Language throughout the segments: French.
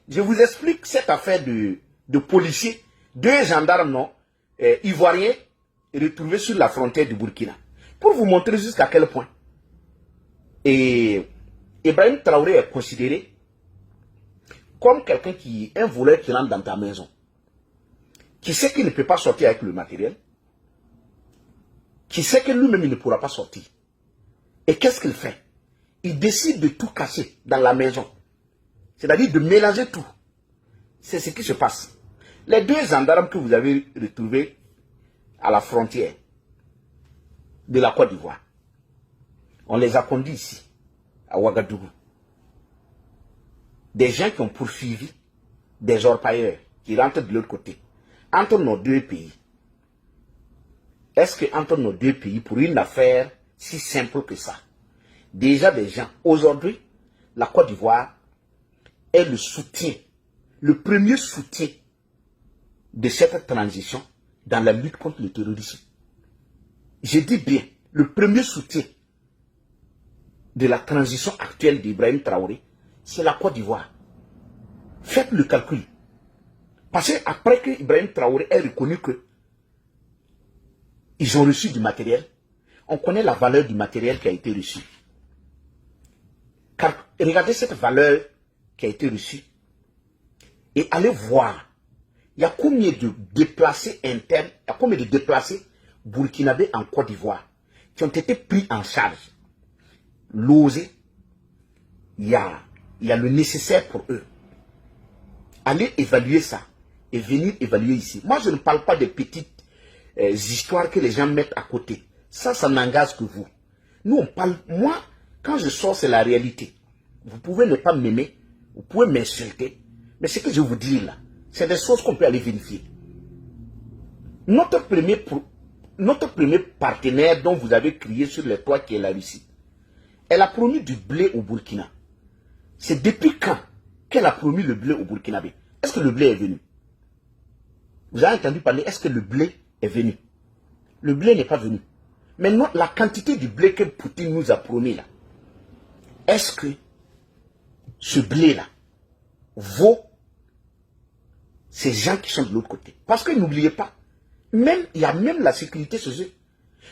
Je vous explique cette affaire de policiers, 2 gendarmes non, ivoiriens retrouvés sur la frontière du Burkina. Pour vous montrer jusqu'à quel point. Et Ibrahim Traoré est considéré comme quelqu'un qui est un voleur qui rentre dans ta maison, qui sait qu'il ne peut pas sortir avec le matériel, qui sait que lui-même il ne pourra pas sortir. Et qu'est-ce qu'il fait? Il décide de tout casser dans la maison. C'est-à-dire de mélanger tout. C'est ce qui se passe. Les 2 gendarmes que vous avez retrouvés à la frontière de la Côte d'Ivoire, on les a conduits ici, à Ouagadougou. Des gens qui ont poursuivi des orpailleurs qui rentrent de l'autre côté. Entre nos 2 pays, est-ce que entre nos 2 pays, pour une affaire si simple que ça, déjà des gens, aujourd'hui, la Côte d'Ivoire est le soutien, le premier soutien de cette transition dans la lutte contre le terrorisme. Je dis bien, le premier soutien de la transition actuelle d'Ibrahim Traoré, c'est la Côte d'Ivoire. Faites le calcul. Parce qu'après que Ibrahim Traoré ait reconnu que ils ont reçu du matériel, on connaît la valeur du matériel qui a été reçu. Car regardez cette valeur qui a été reçue et allez voir, il y a combien de déplacés internes, il y a combien de déplacés burkinabés en Côte d'Ivoire qui ont été pris en charge. Losés, il y a le nécessaire pour eux. Allez évaluer ça et venir évaluer ici. Moi, je ne parle pas des petites histoires que les gens mettent à côté. Ça n'engage que vous. Nous, on parle, moi, quand je sors, c'est la réalité. Vous pouvez ne pas m'aimer, vous pouvez m'insulter, mais ce que je vous dis là, c'est des choses qu'on peut aller vérifier. Notre premier partenaire dont vous avez crié sur les toits, qui est la Russie, elle a promis du blé au Burkina. C'est depuis quand qu'elle a promis le blé au Burkinabé? Est-ce que le blé est venu? Vous avez entendu parler, est-ce que le blé est venu? Le blé n'est pas venu. Maintenant, la quantité du blé que Poutine nous a promis là, est-ce que ce blé-là vaut ces gens qui sont de l'autre côté? Parce que n'oubliez pas, il y a même la sécurité chez eux.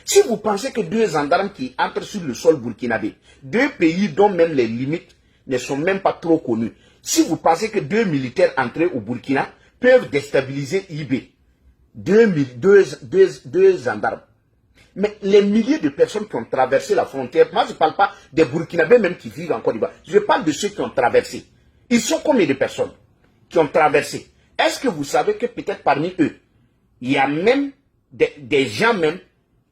Si vous pensez que 2 gendarmes qui entrent sur le sol burkinabé, 2 pays dont même les limites ne sont même pas trop connues, si vous pensez que 2 militaires entrés au Burkina peuvent déstabiliser IB, 2 gendarmes, mais les milliers de personnes qui ont traversé la frontière, moi je ne parle pas des Burkinabés même qui vivent en Côte d'Ivoire, je parle de ceux qui ont traversé. Ils sont combien de personnes qui ont traversé? Est-ce que vous savez que peut-être parmi eux, il y a même des gens même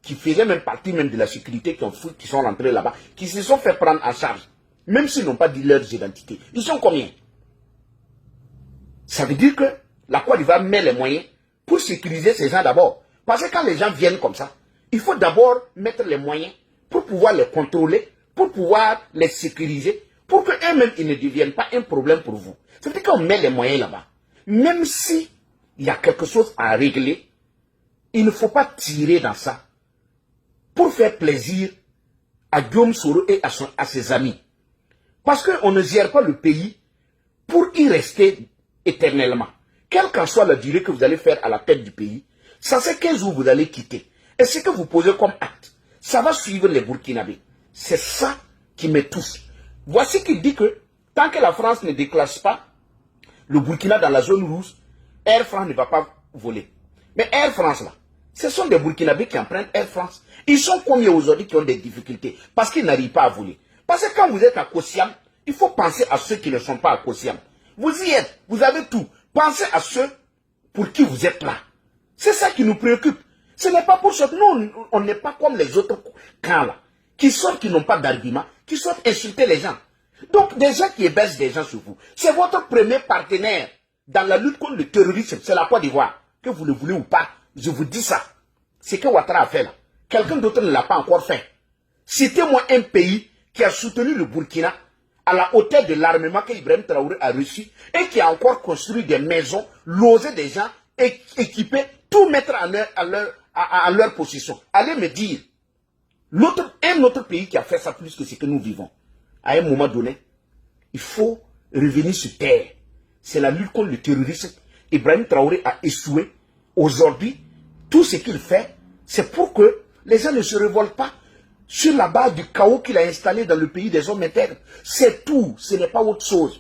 qui faisaient même partie même de la sécurité, qui sont rentrés là-bas, qui se sont fait prendre en charge, même s'ils n'ont pas dit leurs identités. Ils sont combien? Ça veut dire que la Côte d'Ivoire met les moyens pour sécuriser ces gens d'abord. Parce que quand les gens viennent comme ça, il faut d'abord mettre les moyens pour pouvoir les contrôler, pour pouvoir les sécuriser, pour qu'eux-mêmes ils ne deviennent pas un problème pour vous. Ça veut dire qu'on met les moyens là-bas. Même si il y a quelque chose à régler, il ne faut pas tirer dans ça pour faire plaisir à Guillaume Soro et à ses amis. Parce qu'on ne gère pas le pays pour y rester éternellement. Quelle qu'en soit la durée que vous allez faire à la tête du pays, ça c'est 15 jours vous allez quitter. Et ce que vous posez comme acte, ça va suivre les Burkinabés. C'est ça qui me touche. Voici qui dit que tant que la France ne déclasse pas le Burkina dans la zone rouge, Air France ne va pas voler. Mais Air France là, ce sont des Burkinabés qui empruntent Air France. Ils sont combien aujourd'hui qui ont des difficultés parce qu'ils n'arrivent pas à voler? Parce que quand vous êtes à Kosiam, il faut penser à ceux qui ne sont pas à Kosiam. Vous y êtes, vous avez tout. Pensez à ceux pour qui vous êtes là. C'est ça qui nous préoccupe. Ce n'est pas pour ça que nous, on n'est pas comme les autres camps là, qui sortent, qui n'ont pas d'argument, qui sortent insulter les gens. Donc, des gens qui hébergent des gens sur vous, c'est votre premier partenaire dans la lutte contre le terrorisme, c'est la Côte d'Ivoire. Que vous le voulez ou pas, je vous dis ça. C'est que Ouattara a fait là. Quelqu'un d'autre ne l'a pas encore fait. Citez-moi un pays qui a soutenu le Burkina à la hauteur de l'armement que Ibrahim Traoré a reçu et qui a encore construit des maisons, logé des gens, équipé, tout mettre à leur possession. Allez me dire, un autre pays qui a fait ça plus que ce que nous vivons. À un moment donné, il faut revenir sur terre. c'est la lutte contre le terrorisme. Ibrahim Traoré a échoué. Aujourd'hui, tout ce qu'il fait, c'est pour que les gens ne se révoltent pas sur la base du chaos qu'il a installé dans le pays des hommes internes. C'est tout, ce n'est pas autre chose.